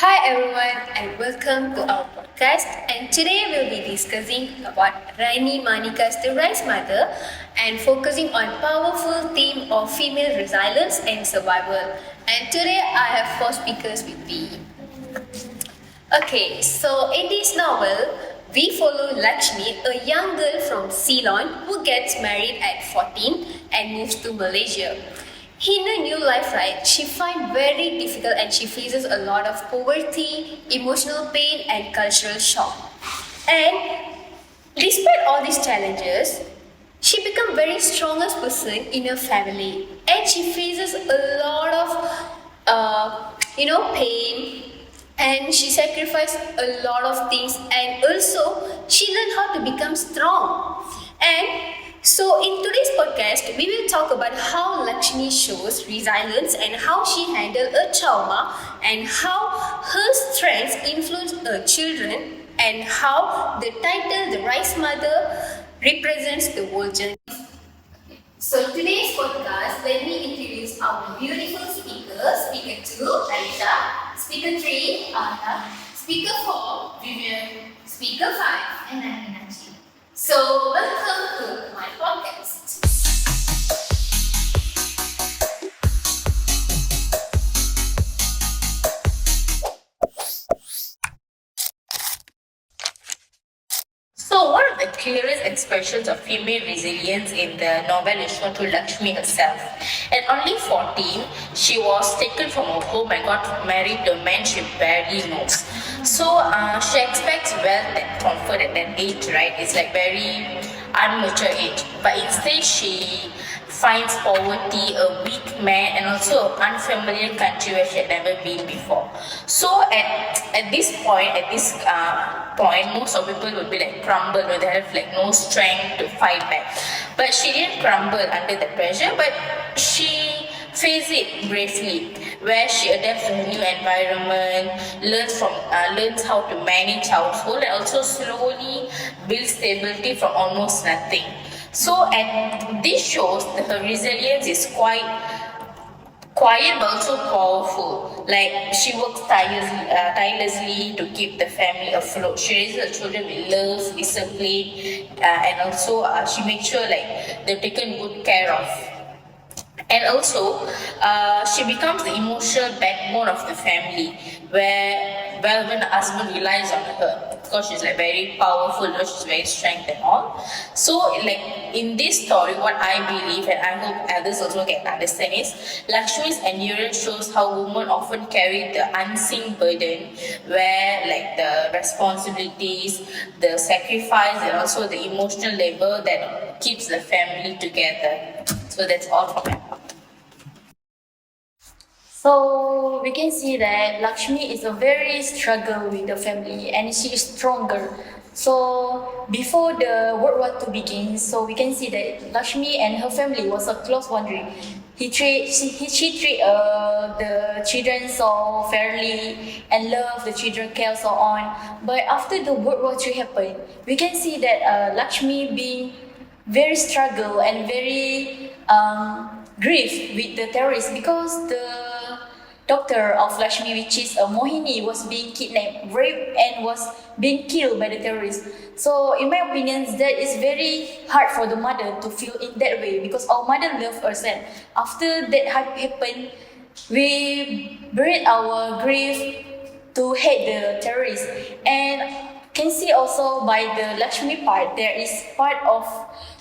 Hi everyone and welcome to our podcast, and today we'll be discussing about Raini Manika's The Rice Mother and focusing on powerful theme of female resilience and survival. And today I have four speakers with me. Okay, so in this novel, we follow Lakshmi, a young girl from Ceylon who gets married at 14 and moves to Malaysia. In her new life, right, she finds very difficult and she faces a lot of poverty, emotional pain, and cultural shock. And despite all these challenges, she becomes very strongest person in her family, and she faces a lot of, pain, and she sacrificed a lot of things, and also she learned how to become strong. And so in today's podcast we will talk about how Lakshmi shows resilience and how she handled a trauma and how her strengths influence her children and how the title The Rice Mother represents the whole journey. So today's podcast, let me introduce our beautiful speakers. Speaker 2, Aisha. Speaker 3, Anna. Speaker 4, Vivian. Speaker 5, and I'm Meenakshi. So welcome to my podcast. So, one of the clearest expressions of female resilience in the novel is shown to Lakshmi herself. At only 14, she was taken from her home and got married to a man she barely knows. So, she expects wealth and comfort at that age, right? It's like very unmature age. But instead, she finds poverty, a weak man, and also an unfamiliar country where she had never been before. So at this point, most of people would be like crumble, or they have like no strength to fight back. But she didn't crumble under the pressure, but she faced it bravely, where she adapts to her new environment, learns how to manage household, and also slowly builds stability from almost nothing. So, and this shows that her resilience is quite quiet but also powerful. Like she works tirelessly to keep the family afloat. She raises her children with love, discipline, and also she makes sure like they're taken good care of. And also, she becomes the emotional backbone of the family, where well, when the husband relies on her, because she's like very powerful, she's very strong and all. So, like in this story, what I believe, and I hope others also can understand, is Lakshmi's endurance shows how women often carry the unseen burden, where like the responsibilities, the sacrifice, and also the emotional labor that keeps the family together. So that's all from me. So we can see that Lakshmi is a very struggle with the family and she is stronger. So before the World War II begins, so we can see that Lakshmi and her family was a close boundary. She treat the children so fairly and love the children care so on. But after the World War II happened, we can see that Lakshmi being very struggle and very grief with the terrorists because the daughter of Lakshmi, which is Mohini, was being kidnapped, raped, and was being killed by the terrorists. So, in my opinion, that is very hard for the mother to feel in that way because our mother loved her son. After that happened, we buried our grief to hate the terrorists. And can see also by the Lakshmi part, there is part of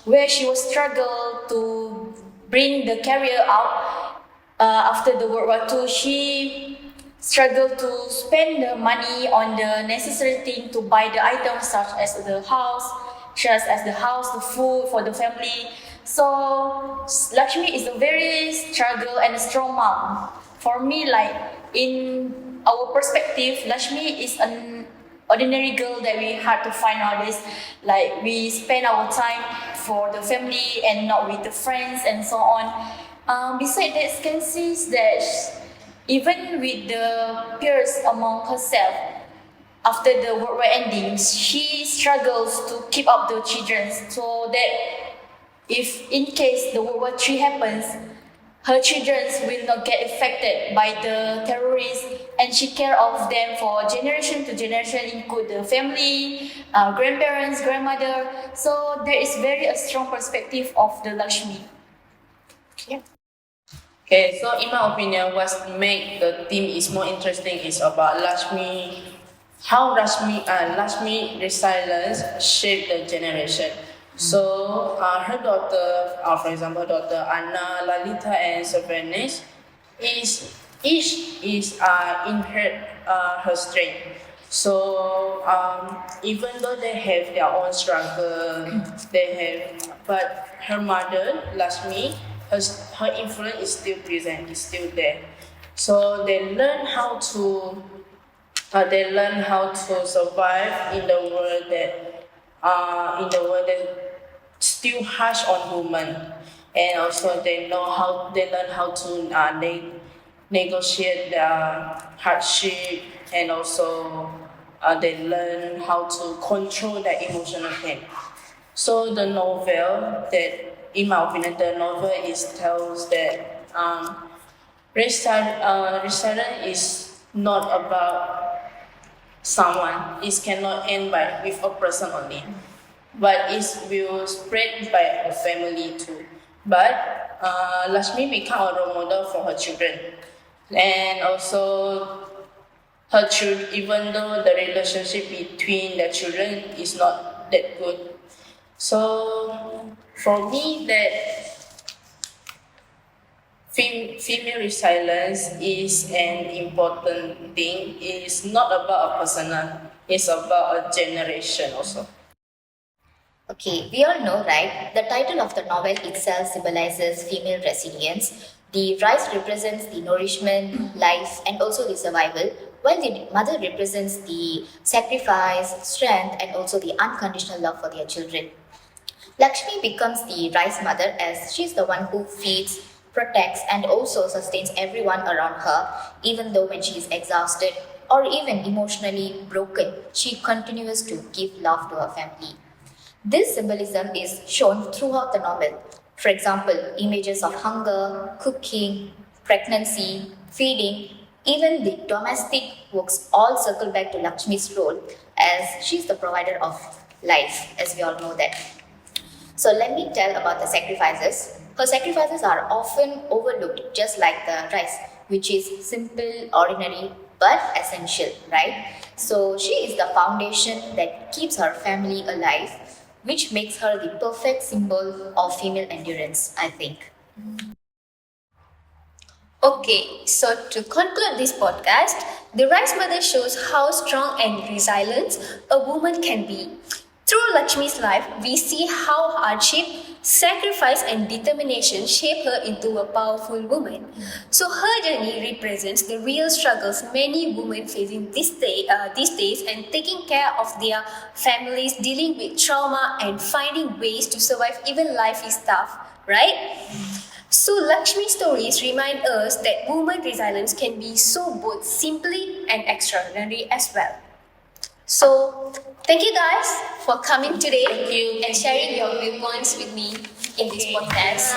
where she was struggle to bring the career out after the World War II. She struggled to spend the money on the necessary thing to buy the items such as the house, the food for the family. So Lakshmi is a very struggle and a strong mom. For me, like in our perspective, Lakshmi is an ordinary girl that we hard to find nowadays. Like we spend our time for the family and not with the friends and so on. Besides that, can see that even with the peers among herself, after the World War ending, she struggles to keep up the children so that if in case the World War III happens, her children will not get affected by the terrorists, and she care of them for generation to generation, include the family, grandparents, grandmother. So there is very a strong perspective of the Lakshmi. Okay, so in my opinion, what make the theme is more interesting is about Lakshmi, how Lakshmi resilience shaped the generation. So her daughter, for example, daughter Anna, Lalita, and Savarnesh, each is inherit her strength. So even though they have their own struggle, but her mother Lakshmi, her influence is still present, is still there. So they learn how to survive in the world that still harsh on women, and also they learn how to negotiate the hardship, and also they learn how to control their emotional pain. So the novel in my opinion, the novel tells that resilience is not about someone. It cannot end with a person only, but it will spread by a family too. But Lakshmi become a role model for her children, and also her children. Even though the relationship between the children is not that good, so for me that female resilience is an important thing. It's not about a personal. It's about a generation also. Okay, we all know, right? The title of the novel itself symbolizes female resilience. The rice represents the nourishment, life, and also the survival, while the mother represents the sacrifice, strength, and also the unconditional love for their children. Lakshmi becomes the rice mother as she's the one who feeds, protects, and also sustains everyone around her, even though when she is exhausted or even emotionally broken, she continues to give love to her family. This symbolism is shown throughout the novel. For example, images of hunger, cooking, pregnancy, feeding, even the domestic works all circle back to Lakshmi's role as she's the provider of life, as we all know that. So let me tell about the sacrifices. Her sacrifices are often overlooked, just like the rice, which is simple, ordinary, but essential, right? So she is the foundation that keeps her family alive, which makes her the perfect symbol of female endurance, I think. Okay, so to conclude this podcast, the Rice Mother shows how strong and resilient a woman can be. Through Lakshmi's life, we see how hardship, sacrifice, and determination shape her into a powerful woman. So her journey represents the real struggles many women face in these days and taking care of their families, dealing with trauma, and finding ways to survive even life is tough, right? So Lakshmi stories remind us that woman resilience can be so both simply and extraordinary as well. So thank you guys for coming today and sharing your viewpoints with me in this podcast.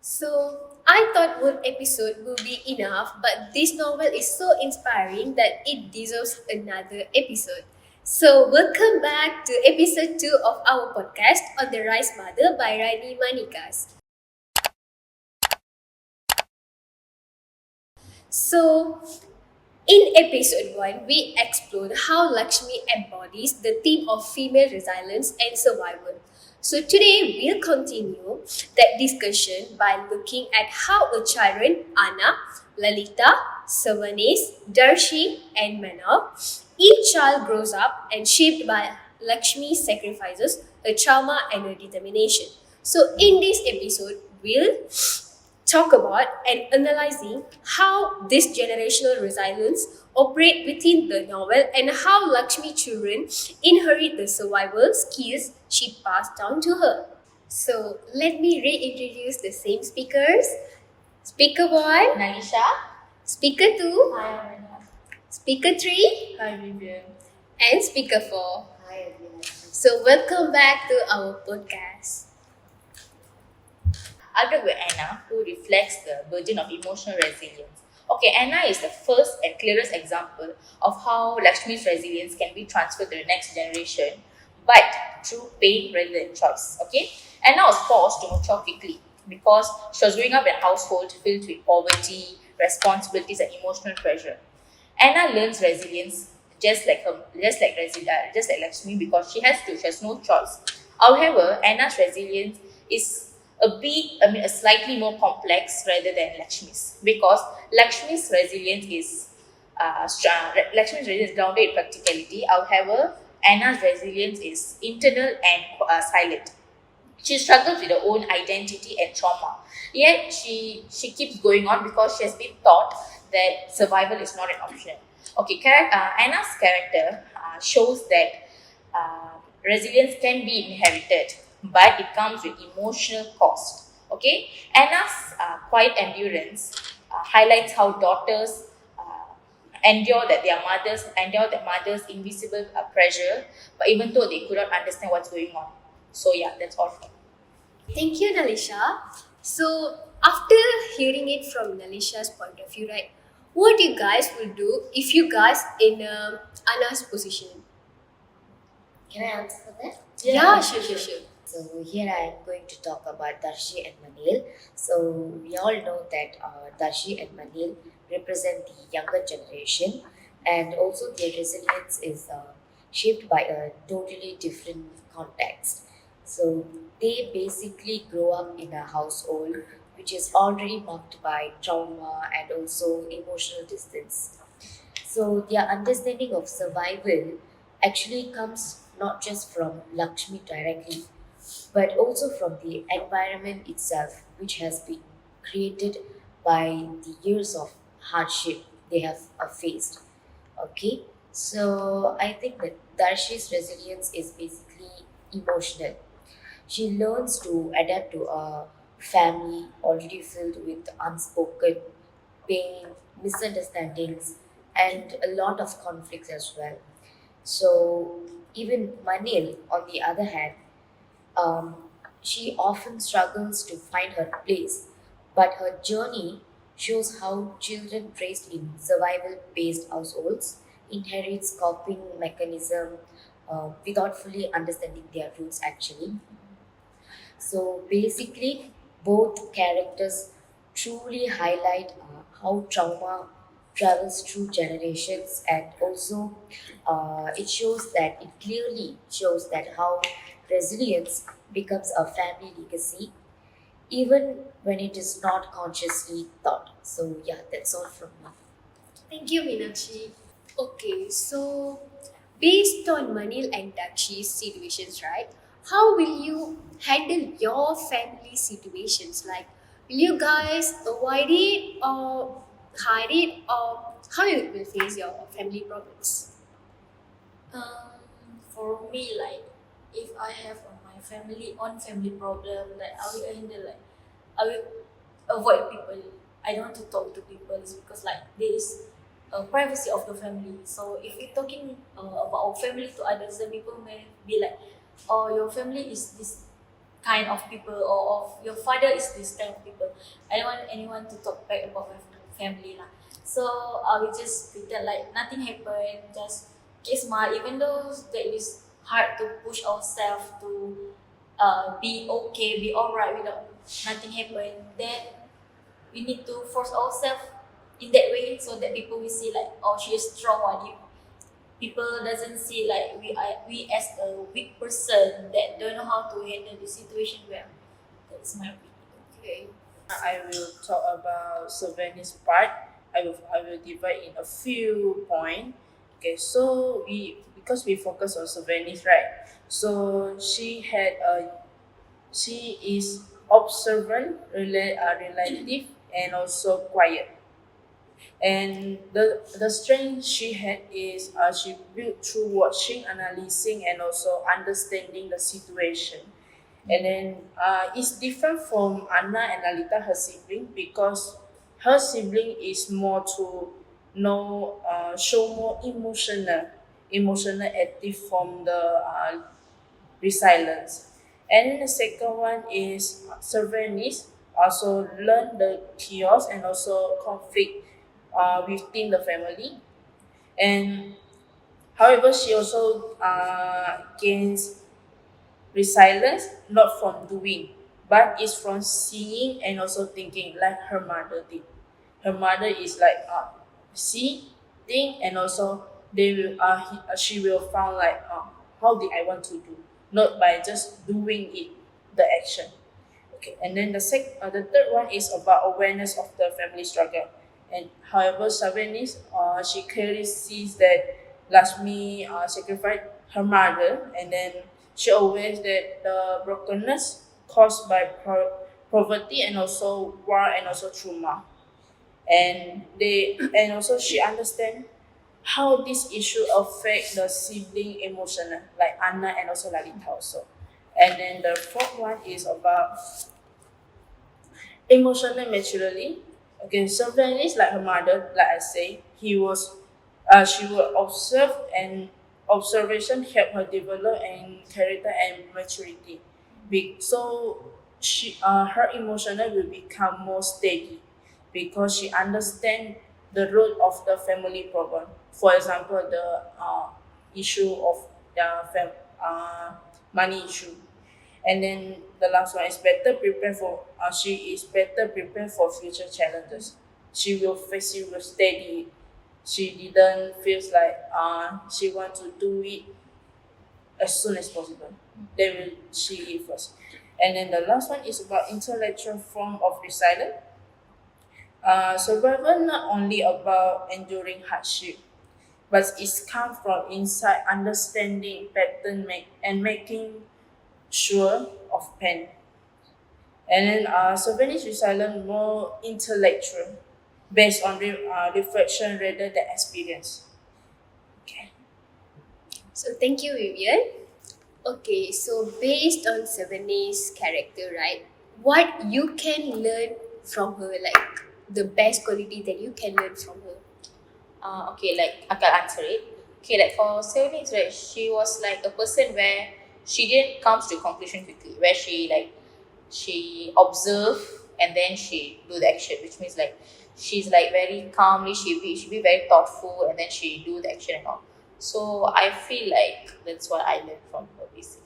So I thought one episode will be enough, but this novel is so inspiring that it deserves another episode. So welcome back to episode 2 of our podcast on the Rice Mother by Rani Manikas. So in episode 1, we explored how Lakshmi embodies the theme of female resilience and survival. So today we'll continue that discussion by looking at how her children Anna, Lalita, Savanes, Darshi, and Manav, each child grows up and shaped by Lakshmi's sacrifices, her trauma, and her determination. So in this episode, we'll talk about and analyzing how this generational resilience operate within the novel and how Lakshmi children inherit the survival skills she passed down to her. So let me reintroduce the same speakers. Speaker 1, Nalisha. Speaker 2, Hi, Amanda. Speaker 3, Hi, Vivian. and Speaker 4. Hi everyone. So welcome back to our podcast. I'll talk with Anna, who reflects the burden of emotional resilience. Okay, Anna is the first and clearest example of how Lakshmi's resilience can be transferred to the next generation, but through pain rather than choice. Okay, Anna was forced to mature quickly because she was growing up in a household filled with poverty, responsibilities, and emotional pressure. Anna learns resilience just like Lakshmi because she has no choice. However, Anna's resilience is a slightly more complex rather than Lakshmi's because Lakshmi's resilience is grounded in practicality. However, Anna's resilience is internal and silent. She struggles with her own identity and trauma. Yet she keeps going on because she has been taught that survival is not an option. Okay, Anna's character shows that resilience can be inherited, but it comes with emotional cost. Okay, Anna's quiet endurance highlights how daughters endure their mother's invisible pressure, but even though they could not understand what's going on. So yeah, that's all from me. Thank you, Nalisha. So, after hearing it from Nalisha's point of view, right, what you guys will do if you guys in Anna's position? Can I answer for that? Yeah, sure. So here I am going to talk about Darshi and Manil. So we all know that Darshi and Manil represent the younger generation, and also their resilience is shaped by a totally different context. So they basically grow up in a household which is already marked by trauma and also emotional distance. So their understanding of survival actually comes not just from Lakshmi directly, but also from the environment itself, which has been created by the years of hardship they have faced. Okay, so I think that Darshi's resilience is basically emotional. She learns to adapt to a family already filled with unspoken pain, misunderstandings, and a lot of conflicts as well. So, even Manil, on the other hand, um, she often struggles to find her place, but her journey shows how children raised in survival-based households inherits coping mechanism without fully understanding their roots actually. So basically, both characters truly highlight how trauma travels through generations, and also it clearly shows that how resilience becomes a family legacy even when it is not consciously thought. So yeah, that's all from me. Thank you, Meenakshi. Okay, so based on Manil and Dakshi's situations, right? How will you handle your family situations? Like, will you guys avoid it or hide it, or how you will face your family problems? For me, like if I have my family problem, like I will handle like I will avoid people. I don't want to talk to people because like there is a privacy of the family. So if we're talking about our family to others, then people may be like, "Oh, your family is this kind of people," or "Of your father is this kind of people." I don't want anyone to talk bad about my family lah. So I will just pretend like nothing happened, just keep smile, even though that is hard to push ourselves to be okay, be alright without nothing happen. Then we need to force ourselves in that way so that people will see like, oh, she is strong. People doesn't see like we as a weak person that don't know how to handle the situation well. That's my opinion. Okay. I will talk about Savani's part. I will divide in a few points. Okay, so because we focus on Savani's, right? So she is observant, relative, and also quiet. And the strength she had is she built through watching, analyzing, and also understanding the situation. And then it's different from Anna and Lalita, her sibling, because her sibling is more to know, show more emotional active from the resilience. And then the second one is Cervantes, also learn the chaos and also conflict within the family. And however, she also gains resilience not from doing, but is from seeing and also thinking, like her mother did. Her mother is like see, think, and also she will found like how did I want to do, not by just doing it, the action. Okay, and then the third one is about awareness of the family struggle. And however, Sabanis, she clearly sees that Lakshmi sacrificed her mother, and then she always that the brokenness caused by poverty and also war and also trauma. And also she understand how this issue affect the sibling emotional, like Anna and also Lalita also. And then the fourth one is about emotional maturity. Okay, so Venice, like her mother, like I say, she will observe, and observation help her develop and character and maturity. So her emotional will become more steady because she understand the root of the family problem. For example, the issue of the money issue. And then the last one is better prepare for. She is better prepared for future challenges. She will face it with steady. She didn't feel like she want to do it as soon as possible. Then will she it first. And then the last one is about intellectual form of resilience. Survival not only about enduring hardship, but it's come from inside understanding pattern and making sure of pain. And then Sylvanese resilience more intellectual, based on reflection rather than experience. Okay. So thank you, Vivian. Okay, so based on Savani's character, right? What you can learn from her, like the best quality that you can learn from her. Okay, like I can answer it. Okay, like for savings, right, she was like a person where she didn't come to conclusion quickly, where she observe and then she do the action, which means like she's like very calmly, she be very thoughtful and then she do the action and all. So I feel like that's what I learned from her basically.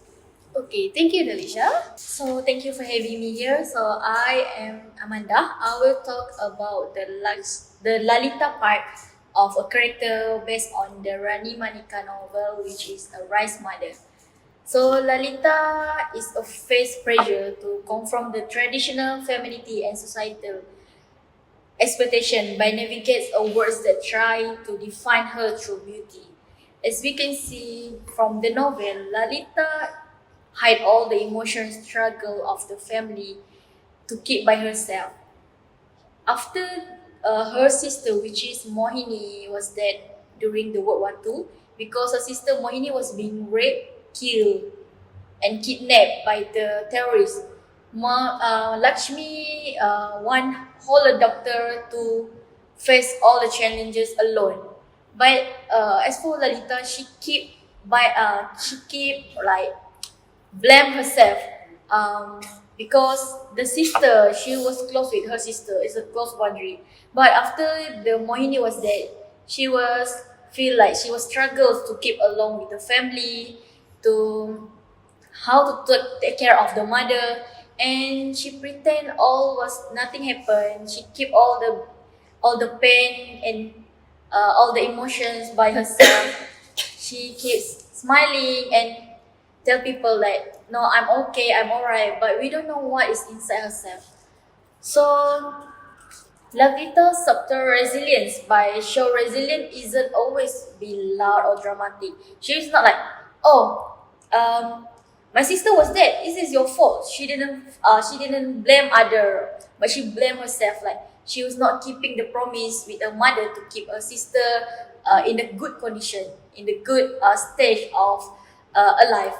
Okay, thank you, Delisha. So thank you for having me here. So I am Amanda. I will talk about the Lalita part of a character based on the Rani Manika novel, which is a rice mother. So Lalita is a face pressure to confront the traditional femininity and societal expectation by navigates a words that try to define her through beauty. As we can see from the novel, Lalita hide all the emotional struggle of the family to keep by herself. After her sister, which is Mohini, was dead during the World War II, because her sister Mohini was being raped, killed, and kidnapped by the terrorists. Lakshmi want hold a doctor to face all the challenges alone. But as for Lalita, she keep like blame herself because the sister, she was close with her sister, it's a close boundary. But after the Mohini was dead, she was feel like she was struggles to keep along with the family, to how to take care of the mother, and she pretend all was nothing happened. She keep all the pain and all the emotions by herself. She keeps smiling and tell people like, no, I'm okay, I'm alright, but we don't know what is inside herself. So Lavita's subtle resilience by show resilient isn't always be loud or dramatic. She's not like, oh, my sister was dead. This is your fault. She didn't blame other, but she blamed herself. Like she was not keeping the promise with her mother to keep her sister in a good condition, in the good stage of alive.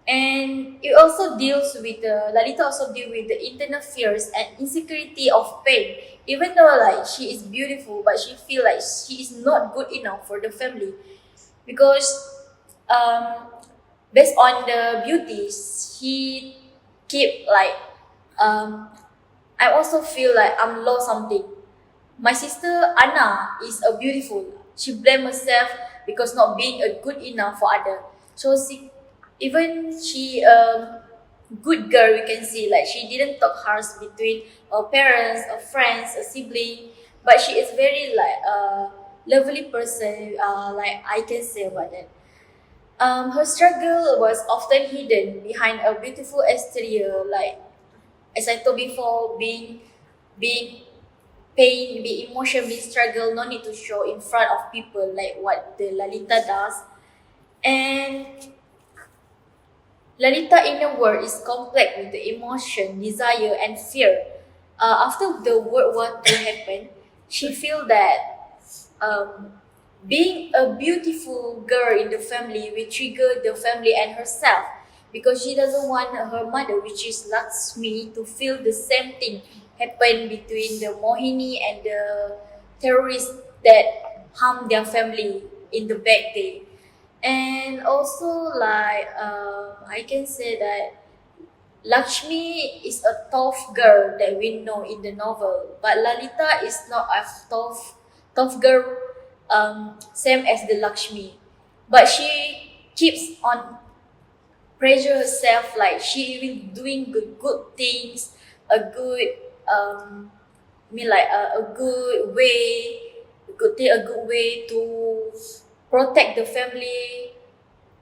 And it also deals with Lalita also deal with the internal fears and insecurity of pain. Even though like she is beautiful, but she feel like she is not good enough for the family because um, based on the beauties, he keep like I also feel like I'm lost something. My sister Anna is a beautiful. She blame herself because not being a good enough for other. So she good girl, we can see like she didn't talk harsh between her parents, her friends, her sibling, but she is very like a lovely person. Like I can say about that. Her struggle was often hidden behind a beautiful exterior, like as I told before, being pain, being emotion, being struggle, no need to show in front of people like what the Lalita does. And Lalita inner world is complex with the emotion, desire, and fear. After the World War II happened, she feel that um, being a beautiful girl in the family will trigger the family and herself because she doesn't want her mother, which is Lakshmi, to feel the same thing happen between the Mohini and the terrorists that harm their family in the back day. And also, like I can say that Lakshmi is a tough girl that we know in the novel, but Lalita is not a tough girl, same as the Lakshmi. But she keeps on pressure herself, like she will doing good things, a good a good way, a good way to protect the family,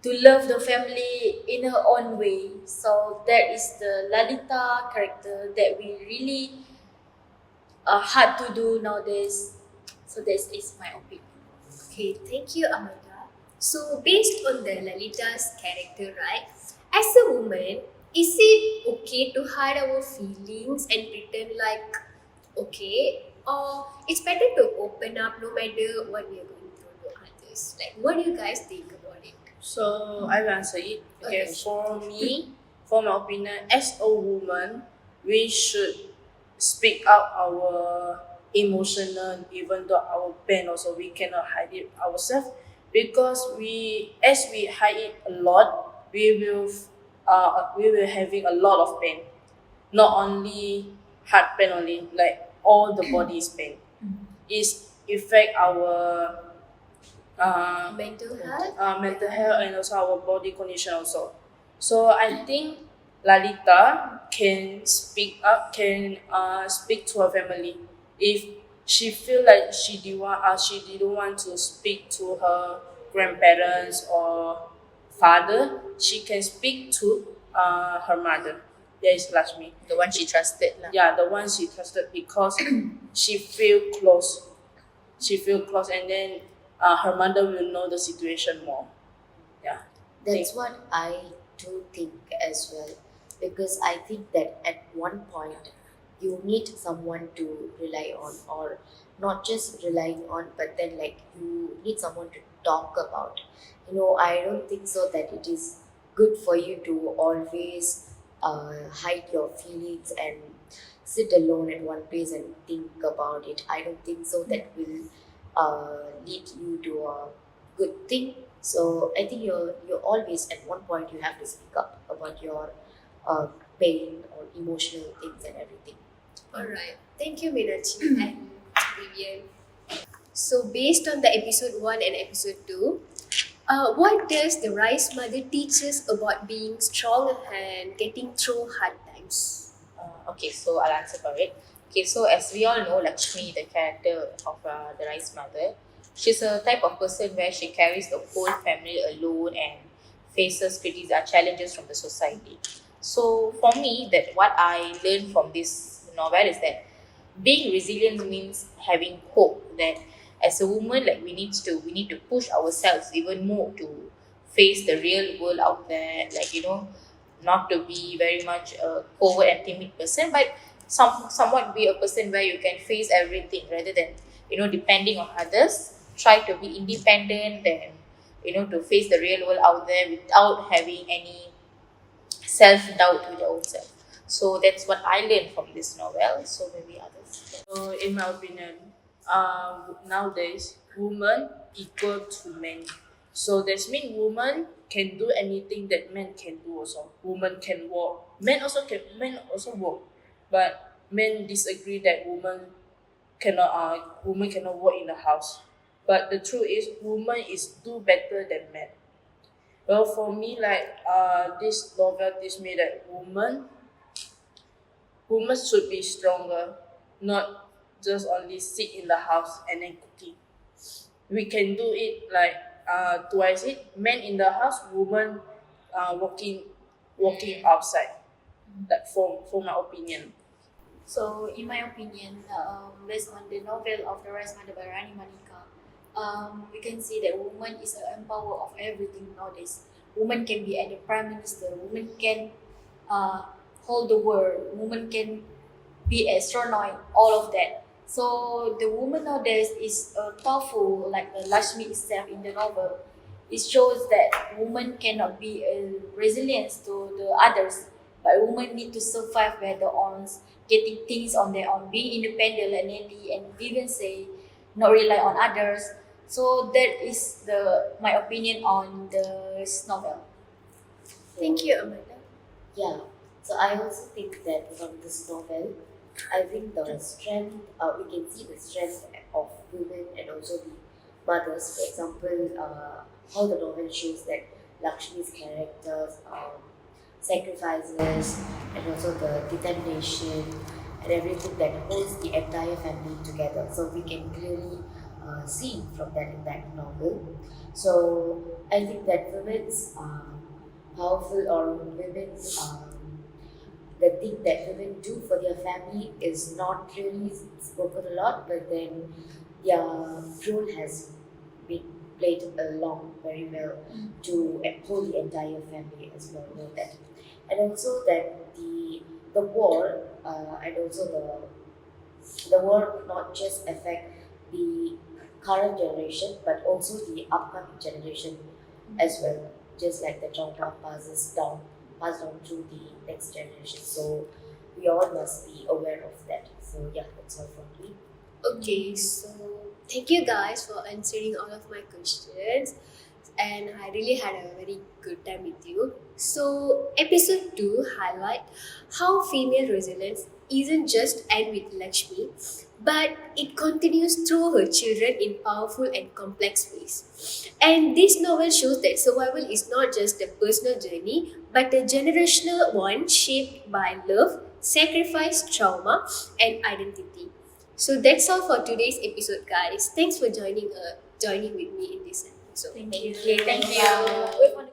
to love the family in her own way. So that is the Lalita character that we really hard to do nowadays. So this is my opinion. Okay, thank you, Amanda. So, based on the Lalita's character, right? As a woman, is it okay to hide our feelings and pretend like okay, or it's better to open up no matter what we are going through to others? Like, what do you guys think about it? So I will answer it. Okay, Okay. for me, for my opinion, as a woman, we should speak out our emotional, even though our pain also we cannot hide it ourselves because as we hide it a lot, we will having a lot of pain. Not only heart pain only, like all the body is pain. It's affect our Mental health? mental health and also our body condition also. So I think Lalita can speak up, can speak to her family. If she feel like she didn't want to speak to her grandparents or father, she can speak to her mother. That is Lakshmi. The one she trusted. Lah. Yeah, the one she trusted because she feel close. She feel close, and then her mother will know the situation more. Yeah. That's what I do think as well, because I think that at one point you need someone to rely on, or not just relying on, but then like you need someone to talk about. I don't think so that it is good for you to always hide your feelings and sit alone at one place and think about it. I don't think so that will lead you to a good thing. So I think you're always at one point you have to speak up about your pain or emotional things and everything. Alright. Thank you, Minachi and Vivian. So, based on the episode 1 and episode 2, what does the Rice Mother teach us about being strong and getting through hard times? Okay, so I'll answer for it. Okay, so as we all know, Lakshmi, the character of the Rice Mother, she's a type of person where she carries the whole family alone and faces challenges from the society. So for me, that what I learned from this novel is that being resilient means having hope. That as a woman, like we need to push ourselves even more to face the real world out there. Like not to be very much a covert and timid person, but somewhat be a person where you can face everything rather than depending on others. Try to be independent and to face the real world out there without having any self-doubt with your own self. So that's what I learned from this novel. So maybe others. So in my opinion, nowadays women equal to men. So that means women can do anything that men can do also. Women can work. Men also work. But men disagree that women cannot work in the house. But the truth is women is do better than men. Well, for me, this novel teach me that women should be stronger, not just only sit in the house and then cooking. We can do it twice it. Men in the house, women working outside. That for my opinion. So, in my opinion, based on the novel of The Rice Mother by Rani Manika, we can see that woman is an empower of everything nowadays. Woman can be at the prime minister. Woman can hold the world. Woman can be astronaut. All of that. So the woman nowadays is powerful, like the Lakshmi itself in the novel. It shows that woman cannot be resilient to the others, but women need to survive by their own, getting things on their own, being independent and even say not rely on others. So that is my opinion on this novel. Thank you, Amanda. Yeah, so I also think that from this novel, I think the strength, we can see the strength of women and also the mothers. For example, how the novel shows that Lakshmi's characters, sacrifices, and also the determination and everything that holds the entire family together. So we can clearly see from that in that novel. So I think that women's powerful or women's the thing that women do for their family is not really spoken a lot, but then their role has been played along very well to uphold the entire family as well. Know that, and also that the war and also the war will not just affect the current generation, but also the upcoming generation as well. Just like the trauma passed down to the next generation. So we all must be aware of that. So yeah, that's all from me. Okay, so thank you guys for answering all of my questions, and I really had a very good time with you. So episode 2 highlight how female resilience isn't just end with Lakshmi, but it continues through her children in powerful and complex ways. And this novel shows that survival is not just a personal journey, but a generational one shaped by love, sacrifice, trauma, and identity. So that's all for today's episode, guys. Thanks for joining with me in this episode. Thank you. Thank you. Thank you.